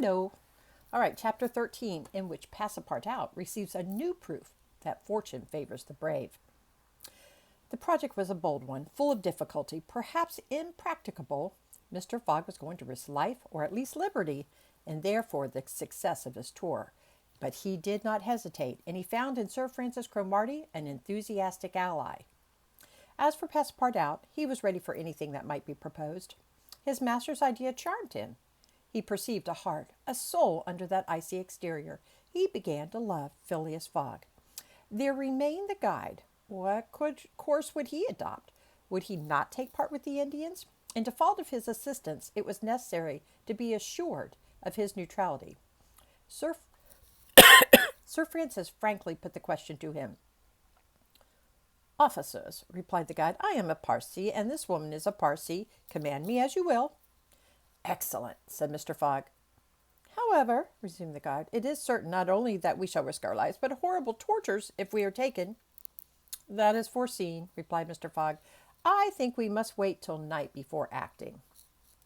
Hello. All right, chapter 13, in which Passepartout receives a new proof that fortune favors the brave. The project was a bold one, full of difficulty, perhaps impracticable. Mr. Fogg was going to risk life, or at least liberty, and therefore the success of his tour. But he did not hesitate, and he found in Sir Francis Cromarty an enthusiastic ally. As for Passepartout, he was ready for anything that might be proposed. His master's idea charmed him. He perceived a heart, a soul under that icy exterior. He began to love Phileas Fogg. There remained the guide. What course would he adopt? Would he not take part with the Indians? In default of his assistance, it was necessary to be assured of his neutrality. Sir Francis frankly put the question to him. "Officers," replied the guide, "I am a Parsee, and this woman is a Parsee. Command me as you will." "Excellent," said Mr. Fogg. "However," resumed the guide, "it is certain not only that we shall risk our lives, but horrible tortures if we are taken." "That is foreseen," replied Mr. Fogg. "I think we must wait till night before acting."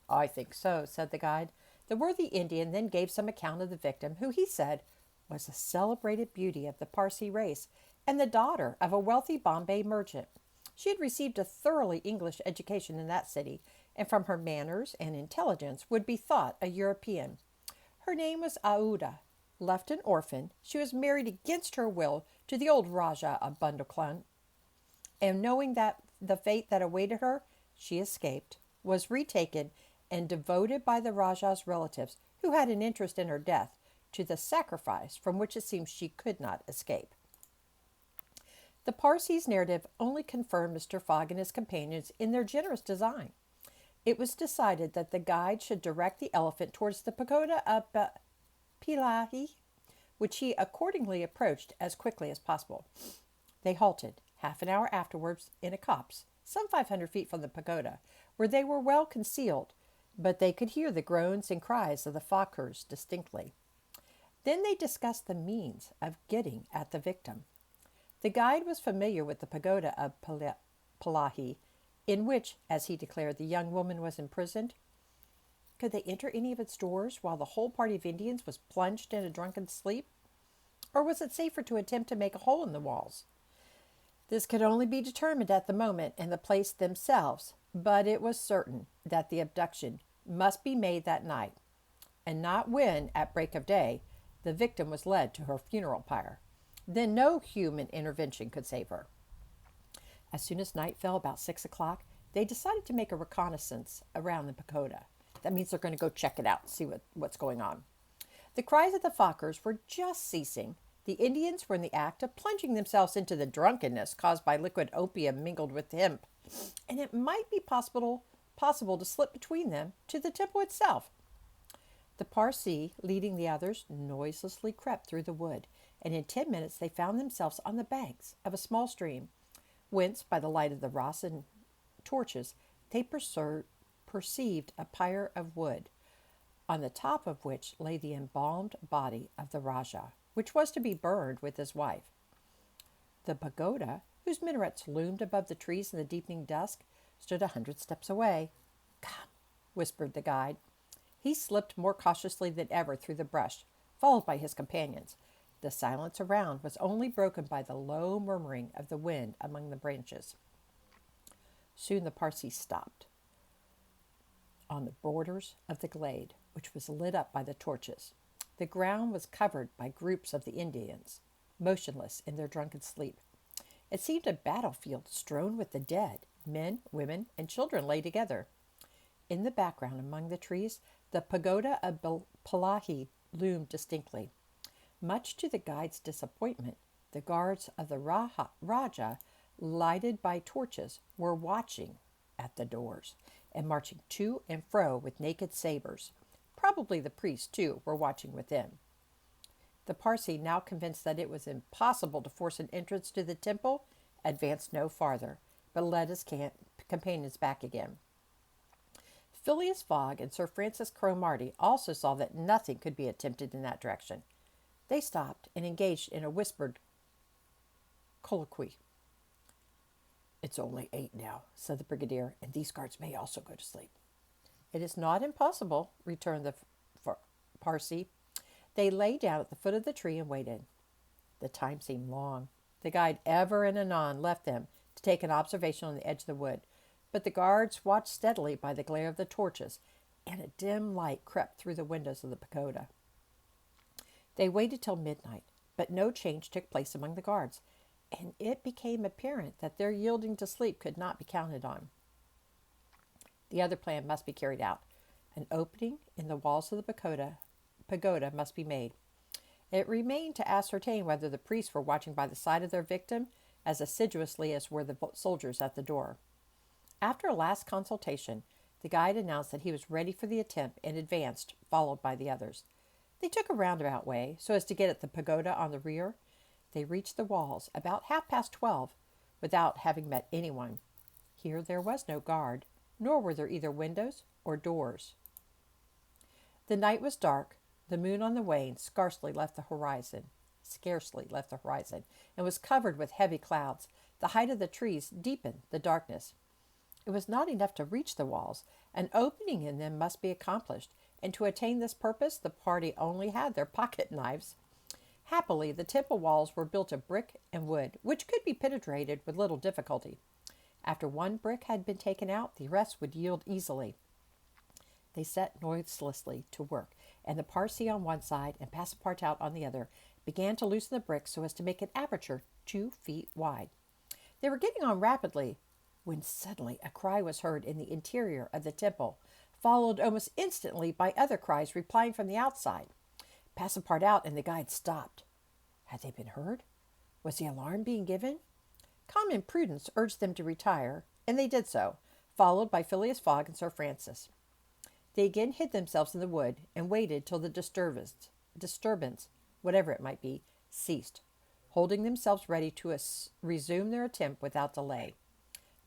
"I think so," said the guide. The worthy Indian then gave some account of the victim, who, he said, was a celebrated beauty of the Parsee race, and the daughter of a wealthy Bombay merchant. She had received a thoroughly English education in that city, and from her manners and intelligence would be thought a European. Her name was Aouda. Left an orphan, she was married against her will to the old Rajah of Bundelkund, and knowing that the fate that awaited her, she escaped, was retaken, and devoted by the Rajah's relatives, who had an interest in her death, to the sacrifice from which it seems she could not escape. The Parsee's narrative only confirmed Mr. Fogg and his companions in their generous design. It was decided that the guide should direct the elephant towards the pagoda of Pilahi, which he accordingly approached as quickly as possible. They halted half an hour afterwards in a copse, some 500 feet from the pagoda, where they were well concealed, but they could hear the groans and cries of the Fokkers distinctly. Then they discussed the means of getting at the victim. The guide was familiar with the pagoda of Pilahi, in which, as he declared, the young woman was imprisoned. Could they enter any of its doors while the whole party of Indians was plunged in a drunken sleep? Or was it safer to attempt to make a hole in the walls? This could only be determined at the moment and the place themselves, but it was certain that the abduction must be made that night, and not when, at break of day, the victim was led to her funeral pyre. Then no human intervention could save her. As soon as night fell, about 6 o'clock, they decided to make a reconnaissance around the pagoda. That means they're going to go check it out and see what's going on. The cries of the Fokkers were just ceasing. The Indians were in the act of plunging themselves into the drunkenness caused by liquid opium mingled with hemp, and it might be possible to slip between them to the temple itself. The Parsee, leading the others, noiselessly crept through the wood, and in 10 minutes they found themselves on the banks of a small stream, whence, by the light of the Rasan torches, they perceived a pyre of wood, on the top of which lay the embalmed body of the Rajah, which was to be burned with his wife. The pagoda, whose minarets loomed above the trees in the deepening dusk, stood 100 steps away. "Come," whispered the guide. He slipped more cautiously than ever through the brush, followed by his companions. The silence around was only broken by the low murmuring of the wind among the branches. Soon the Parsee stopped on the borders of the glade, which was lit up by the torches. The ground was covered by groups of the Indians, motionless in their drunken sleep. It seemed a battlefield strewn with the dead. Men, women, and children lay together. In the background, among the trees, the pagoda of Pilahi loomed distinctly. Much to the guide's disappointment, the guards of the Rajah, lighted by torches, were watching at the doors and marching to and fro with naked sabers. Probably the priests, too, were watching within. The Parsee, now convinced that it was impossible to force an entrance to the temple, advanced no farther, but led his companions back again. Phileas Fogg and Sir Francis Cromarty also saw that nothing could be attempted in that direction. They stopped and engaged in a whispered colloquy. "It's only 8 now," said the brigadier, "and these guards may also go to sleep." "It is not impossible," returned the Parsi. They lay down at the foot of the tree and waited. The time seemed long. The guide ever and anon left them to take an observation on the edge of the wood, but the guards watched steadily by the glare of the torches, and a dim light crept through the windows of the pagoda. They waited till midnight, but no change took place among the guards, and it became apparent that their yielding to sleep could not be counted on. The other plan must be carried out. An opening in the walls of the pagoda must be made. It remained to ascertain whether the priests were watching by the side of their victim as assiduously as were the soldiers at the door. After a last consultation, the guide announced that he was ready for the attempt and advanced, followed by the others. They took a roundabout way so as to get at the pagoda on the rear. They reached the walls about 12:30 without having met anyone. Here there was no guard, nor were there either windows or doors. The night was dark. The moon on the wane scarcely left the horizon, and was covered with heavy clouds. The height of the trees deepened the darkness. It was not enough to reach the walls. An opening in them must be accomplished, and to attain this purpose the party only had their pocket knives. Happily, the temple walls were built of brick and wood, which could be penetrated with little difficulty. After one brick had been taken out, the rest would yield easily. They set noiselessly to work, and the Parsi on one side and Passepartout on the other began to loosen the bricks so as to make an aperture 2 feet wide. They were getting on rapidly when suddenly a cry was heard in the interior of the temple, followed almost instantly by other cries replying from the outside. Passepartout and the guide stopped. Had they been heard? Was the alarm being given? Common prudence urged them to retire, and they did so, followed by Phileas Fogg and Sir Francis. They again hid themselves in the wood and waited till the disturbance, whatever it might be, ceased, holding themselves ready to resume their attempt without delay.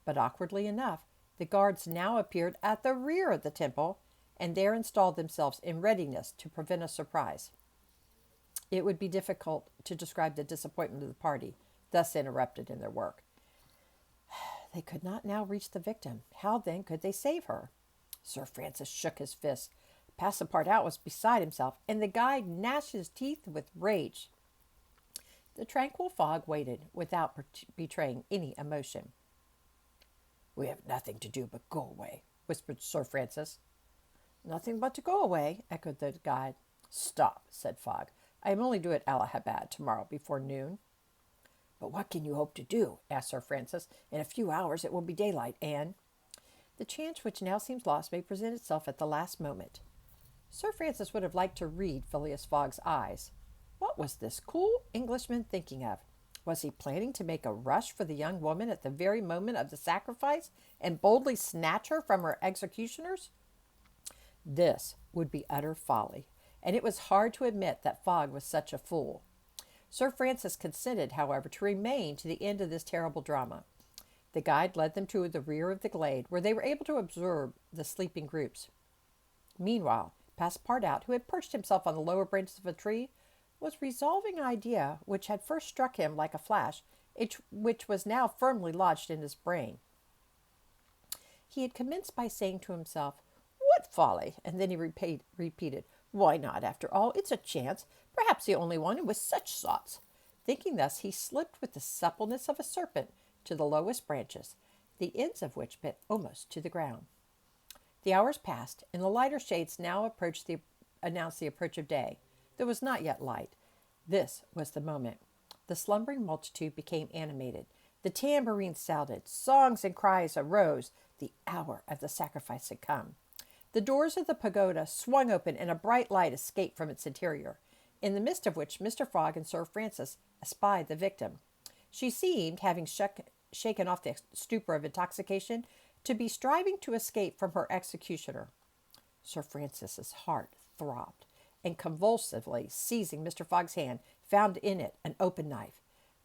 But awkwardly enough, the guards now appeared at the rear of the temple, and there installed themselves in readiness to prevent a surprise. It would be difficult to describe the disappointment of the party, thus interrupted in their work. They could not now reach the victim. How then could they save her? Sir Francis shook his fist. Passepartout was beside himself, and the guide gnashed his teeth with rage. The tranquil Fogg waited without betraying any emotion. "We have nothing to do but go away," whispered Sir Francis. "Nothing but to go away," echoed the guide. "Stop," said Fogg. "I am only due at Allahabad tomorrow before noon." "But what can you hope to do?" asked Sir Francis. "In a few hours it will be daylight, and—" "The chance which now seems lost may present itself at the last moment." Sir Francis would have liked to read Phileas Fogg's eyes. What was this cool Englishman thinking of? Was he planning to make a rush for the young woman at the very moment of the sacrifice and boldly snatch her from her executioners? This would be utter folly, and it was hard to admit that Fogg was such a fool. Sir Francis consented, however, to remain to the end of this terrible drama. The guide led them to the rear of the glade, where they were able to observe the sleeping groups. Meanwhile, Passepartout, who had perched himself on the lower branches of a tree, was resolving an idea which had first struck him like a flash, which was now firmly lodged in his brain. He had commenced by saying to himself, "What folly!" and then he repeated, "Why not, after all? It's a chance, perhaps the only one, and with such thoughts." Thinking thus, he slipped with the suppleness of a serpent to the lowest branches, the ends of which bent almost to the ground. The hours passed, and the lighter shades now announced the approach of day. There was not yet light. This was the moment. The slumbering multitude became animated. The tambourines sounded. Songs and cries arose. The hour of the sacrifice had come. The doors of the pagoda swung open, and a bright light escaped from its interior, in the midst of which Mr. Fogg and Sir Francis espied the victim. She seemed, having shaken off the stupor of intoxication, to be striving to escape from her executioner. Sir Francis's heart throbbed, and convulsively seizing Mr. Fogg's hand, found in it an open knife.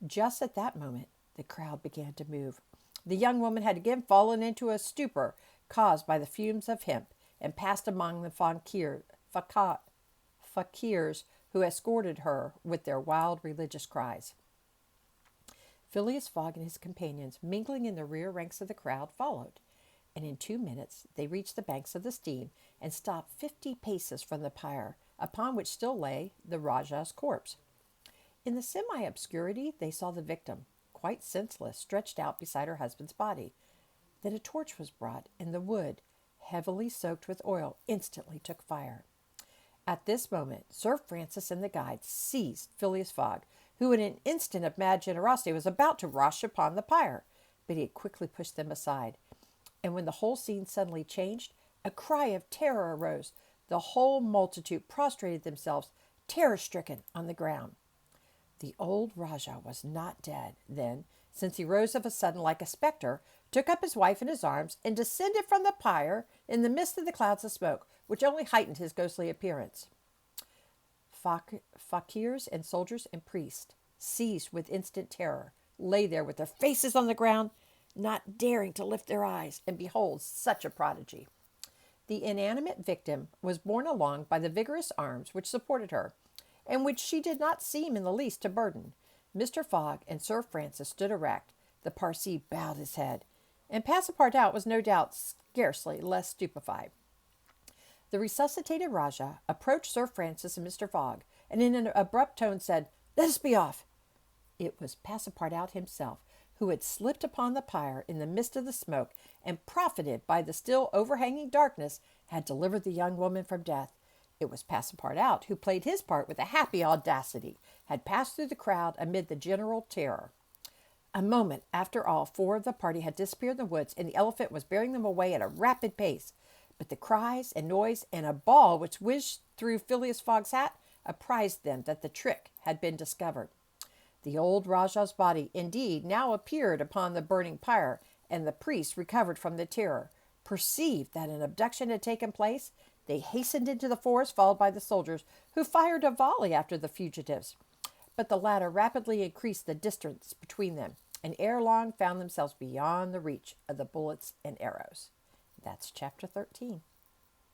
Just at that moment, the crowd began to move. The young woman had again fallen into a stupor caused by the fumes of hemp, and passed among the fakirs who escorted her with their wild religious cries. Phileas Fogg and his companions, mingling in the rear ranks of the crowd, followed, and in 2 minutes they reached the banks of the stream and stopped 50 paces from the pyre upon which still lay the Rajah's corpse. In the semi-obscurity, they saw the victim, quite senseless, stretched out beside her husband's body. Then a torch was brought, and the wood, heavily soaked with oil, instantly took fire. At this moment, Sir Francis and the guide seized Phileas Fogg, who in an instant of mad generosity was about to rush upon the pyre, but he had quickly pushed them aside. And when the whole scene suddenly changed, a cry of terror arose. The whole multitude prostrated themselves, terror-stricken, on the ground. The old Rajah was not dead, then, since he rose of a sudden like a spectre, took up his wife in his arms, and descended from the pyre in the midst of the clouds of smoke, which only heightened his ghostly appearance. Fakirs and soldiers and priests, seized with instant terror, lay there with their faces on the ground, not daring to lift their eyes and behold such a prodigy. The inanimate victim was borne along by the vigorous arms which supported her, and which she did not seem in the least to burden. Mr. Fogg and Sir Francis stood erect. The Parsee bowed his head, and Passepartout was no doubt scarcely less stupefied. The resuscitated Rajah approached Sir Francis and Mr. Fogg, and in an abrupt tone said, "Let us be off." It was Passepartout himself, who had slipped upon the pyre in the midst of the smoke, and, profited by the still overhanging darkness, had delivered the young woman from death. It was Passepartout who played his part with a happy audacity, had passed through the crowd amid the general terror. A moment after all four of the party had disappeared in the woods, and the elephant was bearing them away at a rapid pace. But the cries and noise and a ball which whizzed through Phileas Fogg's hat apprised them that the trick had been discovered. The old Rajah's body, indeed, now appeared upon the burning pyre, and the priests, recovered from the terror, perceived that an abduction had taken place. They hastened into the forest, followed by the soldiers, who fired a volley after the fugitives. But the latter rapidly increased the distance between them, and ere long found themselves beyond the reach of the bullets and arrows. That's chapter 13.